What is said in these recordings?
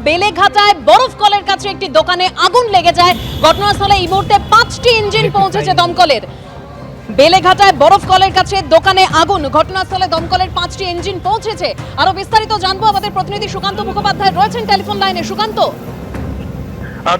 বেলেঘাটায় বরফ কলের কাছে একটি দোকানে আগুন লেগে যায়। ঘটনাস্থলে এই মুহূর্তে 5টি ইঞ্জিন পৌঁছেছে দমকলের। বেলেঘাটায় বরফ কলের কাছে দোকানে আগুন, ঘটনাস্থলে দমকলের 5টি ইঞ্জিন পৌঁছেছে। আরো বিস্তারিত জানবো, আমাদের প্রতিনিধি সুকান্ত মুখোপাধ্যায় রয়েছেন টেলিফোন লাইনে। সুকান্ত,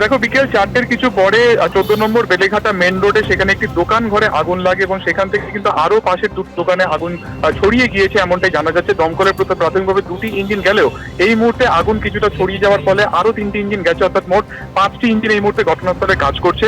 দেখো, বিকেল 4টের কিছু পরে 14 নম্বর বেলেঘাটা মেন রোডে সেখানে একটি দোকান ঘরে আগুন লাগে এবং সেখান থেকে কিন্তু আরো পাশের দুটো দোকানে আগুন ছড়িয়ে গিয়েছে এমনটাই জানা যাচ্ছে। দমকলের প্রাথমিকভাবে 2টি ইঞ্জিন গেলেও এই মুহূর্তে আগুন কিছুটা ছড়িয়ে যাওয়ার ফলে আরো 3টি ইঞ্জিন গেছে, অর্থাৎ মোট 5টি ইঞ্জিন এই মুহূর্তে ঘটনাস্থলে কাজ করছে।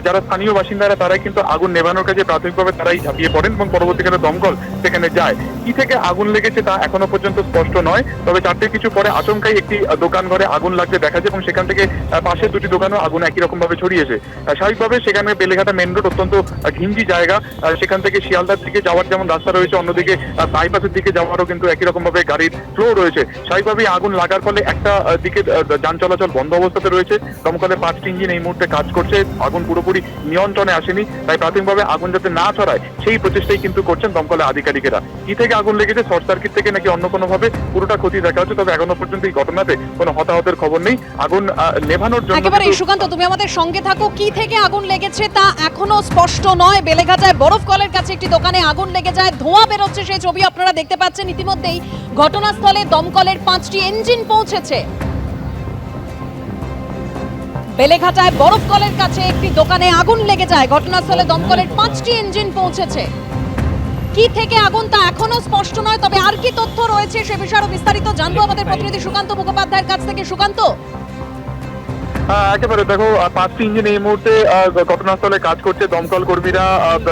যারা স্থানীয় বাসিন্দারা তারাই কিন্তু আগুন নেভানোর কাজে প্রাথমিকভাবে তারাই ঝাঁপিয়ে পড়েন এবং পরবর্তীকালে দমকল সেখানে যায়। কি থেকে আগুন লেগেছে তা এখনো পর্যন্ত স্পষ্ট নয়, তবে 4টের কিছু পরে আচমকাই একটি দোকান ঘরে আগুন লাগতে দেখা যায় এবং সেখান থেকে পাশের দুটি দোকানেও আগুন একই রকম ভাবে ছড়িয়েছে। স্বাভাবিকভাবে সেখানে বেলেঘাটা মেন রোড অত্যন্ত ঘিঞ্জি জায়গা, সেখান থেকে শিয়ালদার দিকে যাওয়ার যেমন রাস্তা রয়েছে, অন্যদিকে বাইপাসের দিকে যাওয়ারও কিন্তু একই রকম ভাবে গাড়ির ফ্লো রয়েছে। স্বাভাবিকভাবে আগুন লাগার ফলে একটা দিকে যান চলাচল বন্ধ অবস্থাতে রয়েছে। দমকলের 5টি ইঞ্জিন এই মুহূর্তে কাজ করছে, আগুন পুরোপুরি নিয়ন্ত্রণে আসেনি, তাই প্রাথমিকভাবে আগুন যাতে না ছড়ায় সেই প্রচেষ্টাই কিন্তু করছেন দমকলের আধিকারিকেরা। কি থেকে আগুন লেগেছে, শর্ট সার্কিট থেকে নাকি অন্য কোনো ভাবে পুরোটা ক্ষতি দেখা হচ্ছে, তবে এখনো পর্যন্ত এই ঘটনাতে কোনো হতাহতের খবর নেই। আগুন নেভানোর জন্য একেবারে সুকান্ত, তুমি আমাদের সঙ্গে থাকো। কি থেকে আগুন লেগেছে তা এখনো স্পষ্ট নয়। বেলেঘাটায় বরফ কলের কাছে একটি দোকানে আগুন লেগে যায়, ধোঁয়া বেরোচ্ছে, সেই ছবি আপনারা দেখতে পাচ্ছেন। ইতিমধ্যেই ঘটনাস্থলে দমকলের 5টি ইঞ্জিন পৌঁছেছে। বেলেঘাটায় বরফ কলের কাছে একটি দোকানে আগুন লেগে যায়, ঘটনাস্থলে দমকলের 5টি ইঞ্জিন পৌঁছেছে। কি থেকে আগুন তা এখনো স্পষ্ট নয়, তবে আর কি তথ্য রয়েছে সে বিষয়ে আরো বিস্তারিত জানবো আমাদের প্রতিনিধি সুকান্ত মুখোপাধ্যায়ের কাছ থেকে। সুকান্ত, একেবারে দেখো, 5টি ইঞ্জিন এই মুহূর্তে ঘটনাস্থলে কাজ করছে। দমকল কর্মীরা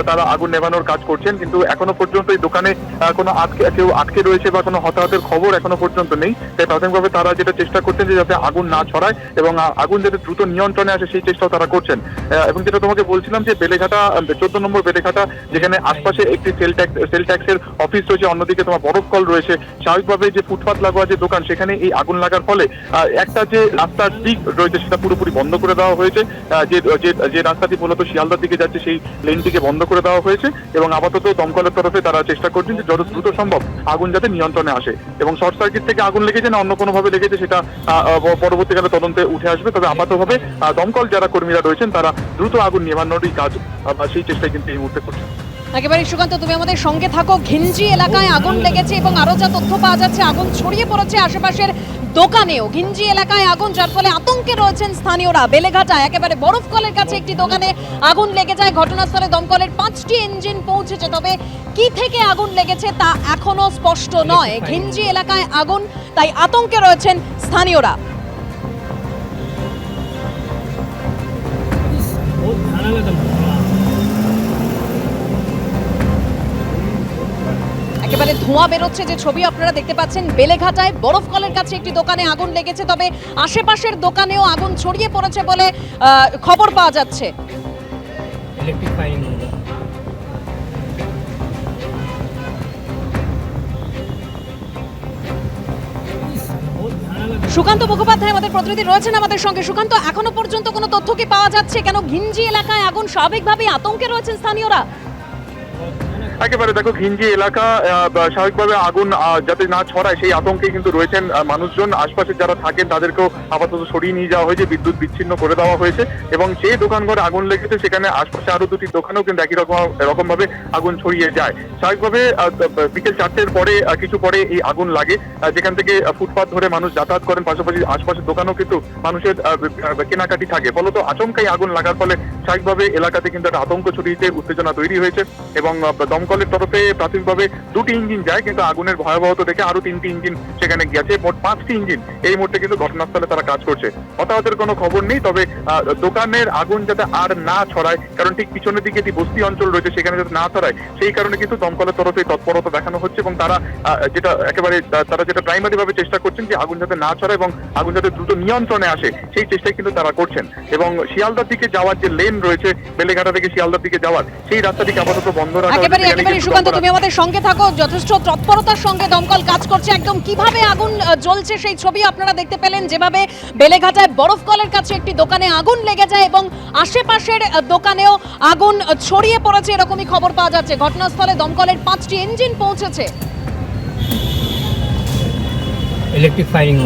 তারা আগুন নেভানোর কাজ করছেন, কিন্তু এখনো পর্যন্ত এই দোকানে কোনো কেউ আটকে রয়েছে বা কোনো হতাহতের খবর এখনো পর্যন্ত নেই। তাই প্রাথমিকভাবে তারা যেটা চেষ্টা করছেন যে যাতে আগুন না ছড়ায় এবং আগুন যাতে দ্রুত নিয়ন্ত্রণে আসে সেই চেষ্টাও তারা করছেন। এবং যেটা তোমাকে বলছিলাম যে বেলেঘাটা 14 নম্বর বেলেঘাটা, যেখানে আশপাশে একটি সেল ট্যাক্সের অফিস রয়েছে, অন্যদিকে তোমার বরফ কল রয়েছে। স্বাভাবিকভাবে যে ফুটপাত লাগোয়া যে দোকান, সেখানে এই আগুন লাগার ফলে একটা যে রাস্তার দিক রয়েছে সেটা পুরোপুরি বন্ধ করে দেওয়া হয়েছে। যে রাস্তাটি মূলত শিয়ালদার দিকে যাচ্ছে সেই লেনটিকে বন্ধ করে দেওয়া হয়েছে এবং আপাতত দমকলের তরফে তারা চেষ্টা করছেন যে যত দ্রুত সম্ভব আগুন যাতে নিয়ন্ত্রণে আসে। এবং শর্ট সার্কিট থেকে আগুন লেগেছে না অন্য কোনোভাবে লেগেছে সেটা পরবর্তীকালে তদন্তে উঠে আসবে, তবে আপাততভাবে দমকল যারা কর্মীরা রয়েছেন তারা দ্রুত আগুন নিভানোরই কাজ সেই চেষ্টাই কিন্তু এই মুহূর্তে করছেন। একেবারে সুকান্ত, তুমি আমাদের সঙ্গে থাকো। ঘিঞ্জি এলাকায় আগুন লেগেছে এবং আরো যা তথ্য পাওয়া যাচ্ছে, আগুন ছড়িয়ে পড়েছে আশেপাশের দোকানেও। ঘিঞ্জি এলাকায় আগুন, যার ফলে আতঙ্কে রয়েছেন স্থানীয়রা। বেলেঘাটা একেবারে বরফ কলের কাছে একটি দোকানে আগুন লেগে যায়, ঘটনাস্থলে দমকলের 5টি ইঞ্জিন পৌঁছেছে, তবে কি থেকে আগুন লেগেছে তা এখনো স্পষ্ট নয়। ঘিঞ্জি এলাকায় আগুন, তাই আতঙ্কে রয়েছেন স্থানীয়রা। একেবারে ধোঁয়া বেরোচ্ছে, যে ছবি আপনারা দেখতে পাচ্ছেন। বেলেঘাটায় বরফ কলের কাছে একটি দোকানে আগুন লেগেছে, তবে আশেপাশের দোকানেও আগুন ছড়িয়ে পড়েছে বলে খবর পাওয়া যাচ্ছে। সুকান্ত মুখোপাধ্যায় আমাদের প্রতিনিধি রয়েছেন আমাদের সঙ্গে। সুকান্ত, এখনো পর্যন্ত কোনো তথ্য কি পাওয়া যাচ্ছে? কেন ঘিঞ্জি এলাকায় আগুন? স্বাভাবিকভাবেই আতঙ্কে রয়েছেন স্থানীয়রা। একেবারে দেখো, ঘিঞ্জি এলাকা, স্বাভাবিকভাবে আগুন যাতে না ছড়ায় সেই আতঙ্কে কিন্তু রয়েছেন মানুষজন। আশপাশে যারা থাকেন তাদেরকেও আপাতত সরিয়ে নিয়ে যাওয়া হয়েছে, বিদ্যুৎ বিচ্ছিন্ন করে দেওয়া হয়েছে এবং যে দোকান ঘরে আগুন লেগেছে সেখানে আশপাশে আরো 2টি দোকানেও কিন্তু একই রকম ভাবে আগুন ছড়িয়ে যায়। স্বাভাবিকভাবে বিকেল 4টের পরে কিছু পরে এই আগুন লাগে, যেখান থেকে ফুটপাত ধরে মানুষ যাতায়াত করেন, পাশাপাশি আশপাশের দোকানেও কিন্তু মানুষের কেনাকাটি থাকে। ফলত আচমকাই আগুন লাগার ফলে স্বাভাবিকভাবে এলাকাতে কিন্তু একটা আতঙ্ক ছড়িয়েছে, উত্তেজনা তৈরি হয়েছে এবং দমকলের তরফে প্রাথমিকভাবে 2টি ইঞ্জিন যায়, কিন্তু আগুনের ভয়াবহতা দেখে আরো 3টি ইঞ্জিন সেখানে গেছে। মোট 5টি ইঞ্জিন এই মুহূর্তে কিন্তু ঘটনাস্থলে তারা কাজ করছে। হতাহতের কোনো খবর নেই, তবে দোকানের আগুন যাতে আর না ছড়ায়, কারণ ঠিক পিছনের দিকে একটি বস্তি অঞ্চল রয়েছে, সেখানে যাতে না ছড়ায় সেই কারণে কিন্তু দমকলের তরফে তৎপরতা দেখানো হচ্ছে এবং তারা যেটা প্রাইমারি ভাবে চেষ্টা করছেন যে আগুন যাতে না ছড়ায় এবং আগুন যাতে দ্রুত নিয়ন্ত্রণে আসে সেই চেষ্টাই কিন্তু তারা করছেন। এবং শিয়ালদার দিকে যাওয়ার যে লেন রয়েছে, বেলেঘাটা থেকে শিয়ালদার দিকে যাওয়ার সেই রাস্তাটিকে আপাতত বন্ধ রাখা হয়েছে। সুকান্ত, তুমি আমাদের সঙ্গে থাকো। যথেষ্ট তৎপরতার সঙ্গে দমকল কাজ করছে। একদম কিভাবে আগুন জ্বলছে সেই ছবি আপনারা দেখতে পেলেন, যেভাবে বেলেঘাটায় বরফ কলের কাছে একটি দোকানে আগুন লেগে যায় এবং আশেপাশের দোকানেও আগুন ছড়িয়ে পড়েছে, এরকমই খবর পাওয়া যাচ্ছে। ঘটনাস্থলে দমকলের 5টি ইঞ্জিন পৌঁছেছে। Electric firing